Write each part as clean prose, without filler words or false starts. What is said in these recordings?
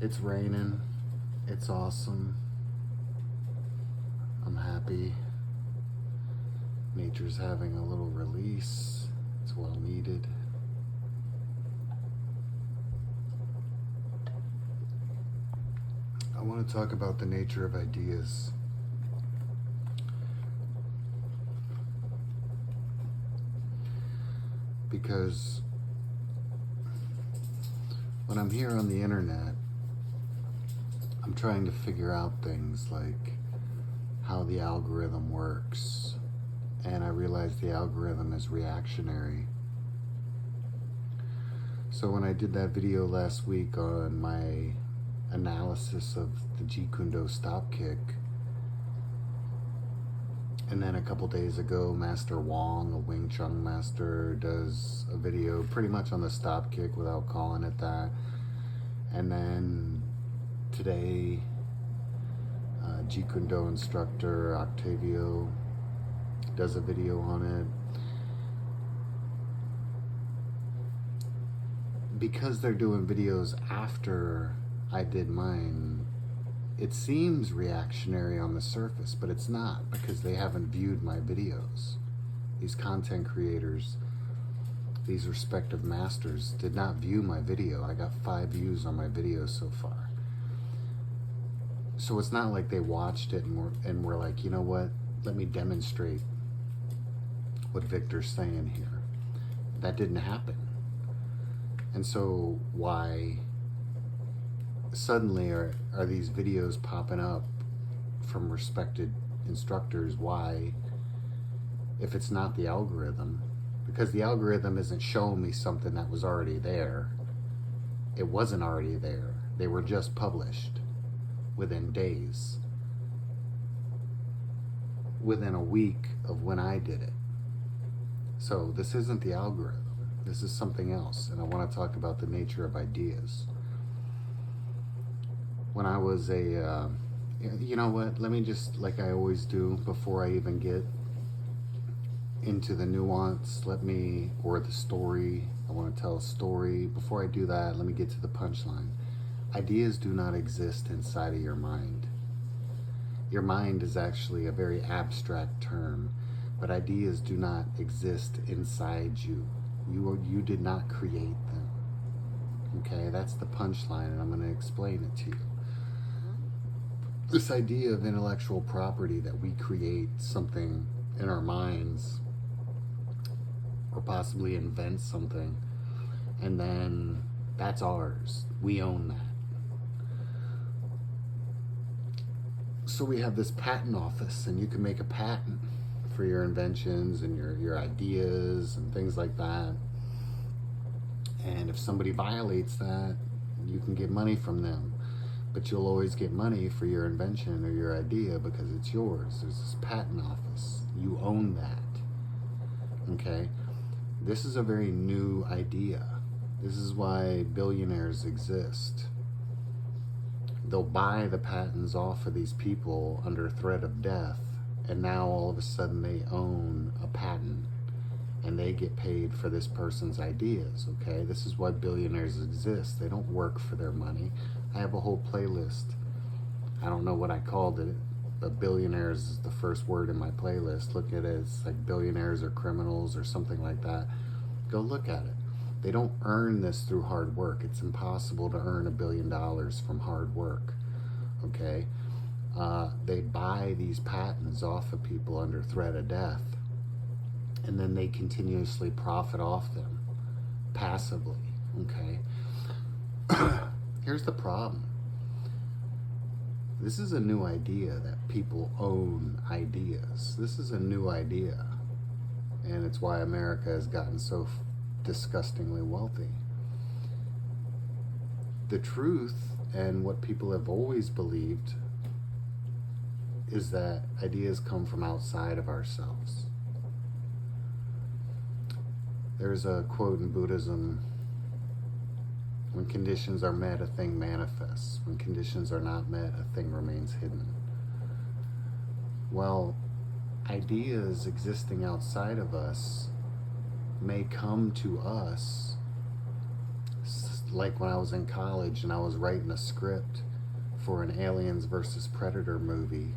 It's raining. It's awesome. I'm happy. Nature's having a little release. It's well needed. I want to talk about the nature of ideas. Because when I'm here on the internet, I'm trying to figure out things like how the algorithm works. And I realize the algorithm is reactionary. So when I did that video last week on my analysis of the Jeet Kune Do stop kick, and then a couple days ago, Master Wong, a Wing Chun master, does a video pretty much on the stop kick without calling it that. And then today, Jeet Kune Do instructor Octavio does a video on it. Because they're doing videos after I did mine, it seems reactionary on the surface, but it's not, because they haven't viewed my videos. These content creators, these respective masters, did not view my video. I got 5 views on my video so far. So it's not like they watched it and were like, you know what, let me demonstrate what Victor's saying here. That didn't happen. And so why suddenly are these videos popping up from respected instructors? Why, if it's not the algorithm? Because the algorithm isn't showing me something that was already there. It wasn't already there. They were just published within days, within a week of when I did it. So this isn't the algorithm. This is something else. And I want to talk about the nature of ideas. When I was you know what, let me just, like I always do before I even get into the nuance, or the story, I want to tell a story. Before I do that, let me get to the punchline. Ideas do not exist inside of your mind. Your mind is actually a very abstract term, but ideas do not exist inside you. You did not create them. Okay, that's the punchline, and I'm going to explain it to you. This idea of intellectual property, that we create something in our minds, or possibly invent something, and then that's ours. We own that. So we have this patent office, and you can make a patent for your inventions and your ideas and things like that. And if somebody violates that, you can get money from them. But you'll always get money for your invention or your idea because it's yours. There's this patent office. You own that. Okay? This is a very new idea. This is why billionaires exist. They'll buy the patents off of these people under threat of death, and now all of a sudden they own a patent and they get paid for this person's ideas. Okay, this is why billionaires exist. They don't work for their money. I have a whole playlist. I don't know what I called it, but billionaires is the first word in my playlist. Look at it. It's like billionaires are criminals or something like that. Go look at it. They don't earn this through hard work. It's impossible to earn $1 billion from hard work. Okay, they buy these patents off of people under threat of death, and then they continuously profit off them passively. Okay. Here's the problem. This is a new idea, that people own ideas. This is a new idea, and it's why America has gotten so disgustingly wealthy. The truth, and what people have always believed, is that ideas come from outside of ourselves. There's a quote in Buddhism: when conditions are met, a thing manifests. When conditions are not met, a thing remains hidden. Well, ideas existing outside of us may come to us like when I was in college and I was writing a script for an Aliens versus Predator movie,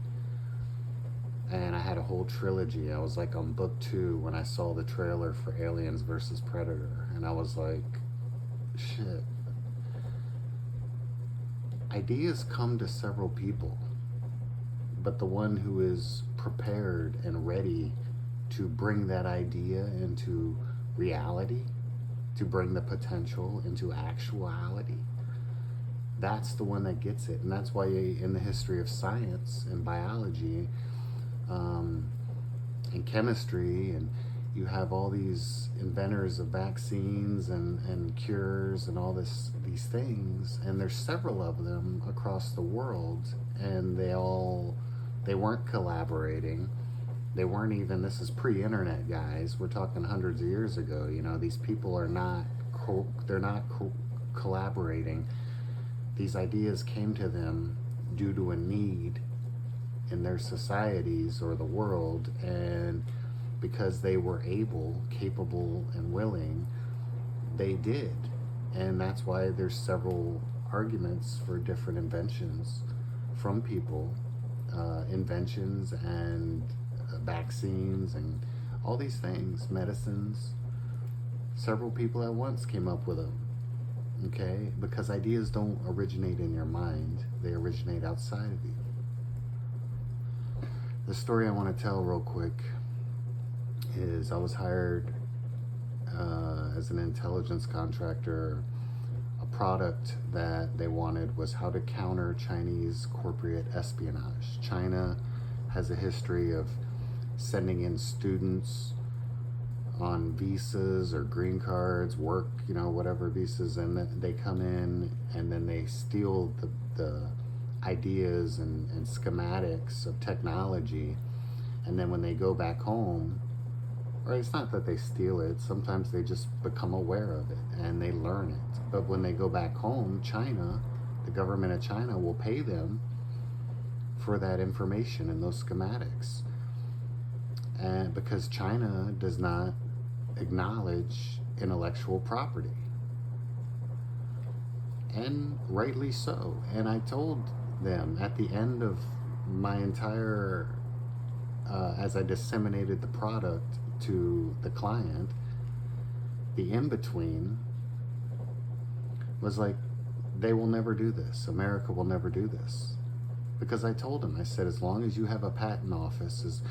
and I had a whole trilogy. I was like on book 2 when I saw the trailer for Aliens versus Predator, and I was like, shit. Ideas come to several people, but the one who is prepared and ready to bring that idea into reality, to bring the potential into actuality, that's the one that gets it. And that's why in the history of science and biology and chemistry, and you have all these inventors of vaccines and cures and all these things, and there's several of them across the world, and they weren't collaborating. They weren't even, this is pre-internet, guys. We're talking hundreds of years ago. You know, these people are not, they're not collaborating. These ideas came to them due to a need in their societies or the world, and because they were able, capable, and willing, they did. And that's why there's several arguments for different inventions from people, inventions and vaccines and all these things, medicines. Several people at once came up with them, okay? Because ideas don't originate in your mind, they originate outside of you. The story I want to tell real quick is I was hired as an intelligence contractor. A product that they wanted was how to counter Chinese corporate espionage. China has a history of sending in students on visas or green cards, work, you know, whatever visas, and then they come in and then they steal the ideas and schematics of technology, and then when they go back home, or it's not that they steal it, sometimes they just become aware of it and they learn it. But when they go back home, China, the government of China will pay them for that information and those schematics. And because China does not acknowledge intellectual property. And rightly so. And I told them at the end of my entire, as I disseminated the product to the client, the in-between was like, they will never do this. America will never do this. Because I told them, I said, as long as you have a patent office,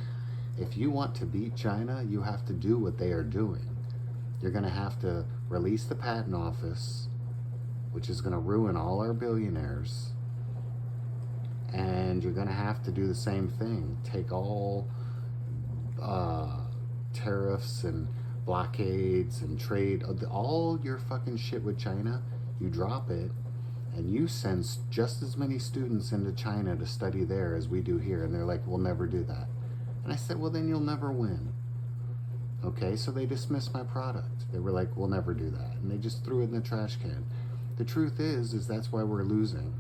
if you want to beat China, you have to do what they are doing. You're going to have to release the patent office, which is going to ruin all our billionaires. And you're going to have to do the same thing. Take all tariffs and blockades and trade, all your fucking shit with China, you drop it, and you send just as many students into China to study there as we do here. And they're like, we'll never do that. And I said, well, then you'll never win. Okay, so they dismissed my product. They were like, we'll never do that. And they just threw it in the trash can. The truth is that's why we're losing.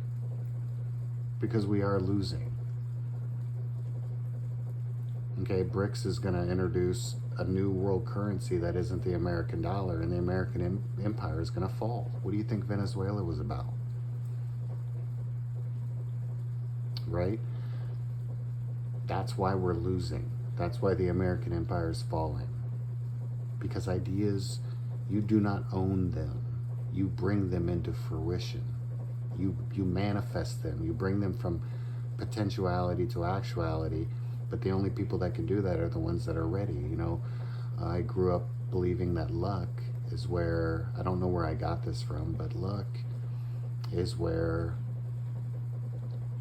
Because we are losing. Okay, BRICS is going to introduce a new world currency that isn't the American dollar, and the American empire is going to fall. What do you think Venezuela was about? Right? That's why we're losing. That's why the American empire is falling. Because ideas, you do not own them. You bring them into fruition. You manifest them. You bring them from potentiality to actuality. But the only people that can do that are the ones that are ready. You know, I grew up believing that luck is where, I don't know where I got this from, but luck is where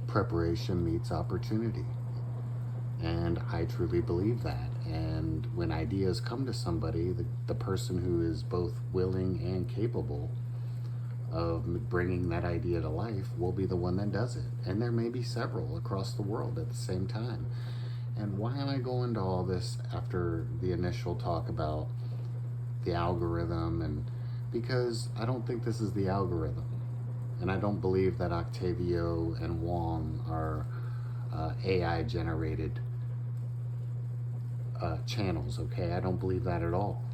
preparation meets opportunity. And I truly believe that. And when ideas come to somebody, the person who is both willing and capable of bringing that idea to life will be the one that does it. And there may be several across the world at the same time. And why am I going to all this after the initial talk about the algorithm? And because I don't think this is the algorithm. And I don't believe that Octavio and Wong are AI generated channels, okay? I don't believe that at all.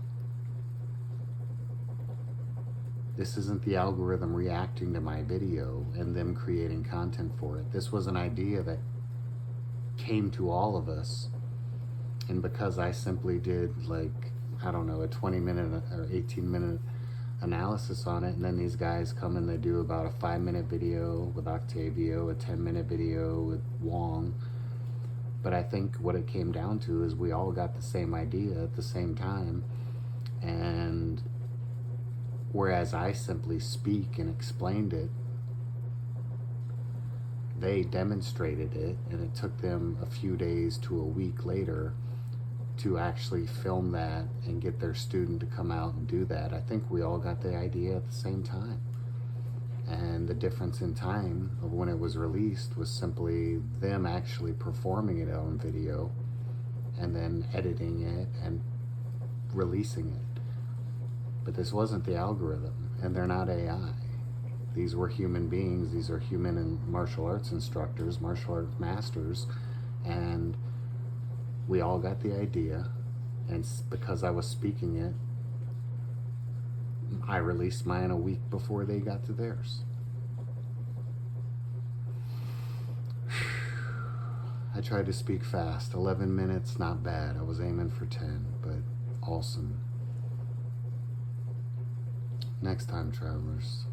This isn't the algorithm reacting to my video and them creating content for it. This was an idea that came to all of us. And because I simply did, like, I don't know, a 20-minute or 18-minute analysis on it, and then these guys come and they do about a 5-minute video with Octavio, a 10-minute video with Wong. But I think what it came down to is we all got the same idea at the same time. And whereas I simply speak and explained it, they demonstrated it, and it took them a few days to a week later to actually film that and get their student to come out and do that. I think we all got the idea at the same time. And the difference in time of when it was released was simply them actually performing it on video and then editing it and releasing it. But this wasn't the algorithm, and they're not AI. These were human beings. These are human and martial arts instructors, martial arts masters, and we all got the idea, and because I was speaking it, I released mine a week before they got to theirs. I tried to speak fast. 11 minutes, not bad. I was aiming for 10, but awesome. Next time, travelers.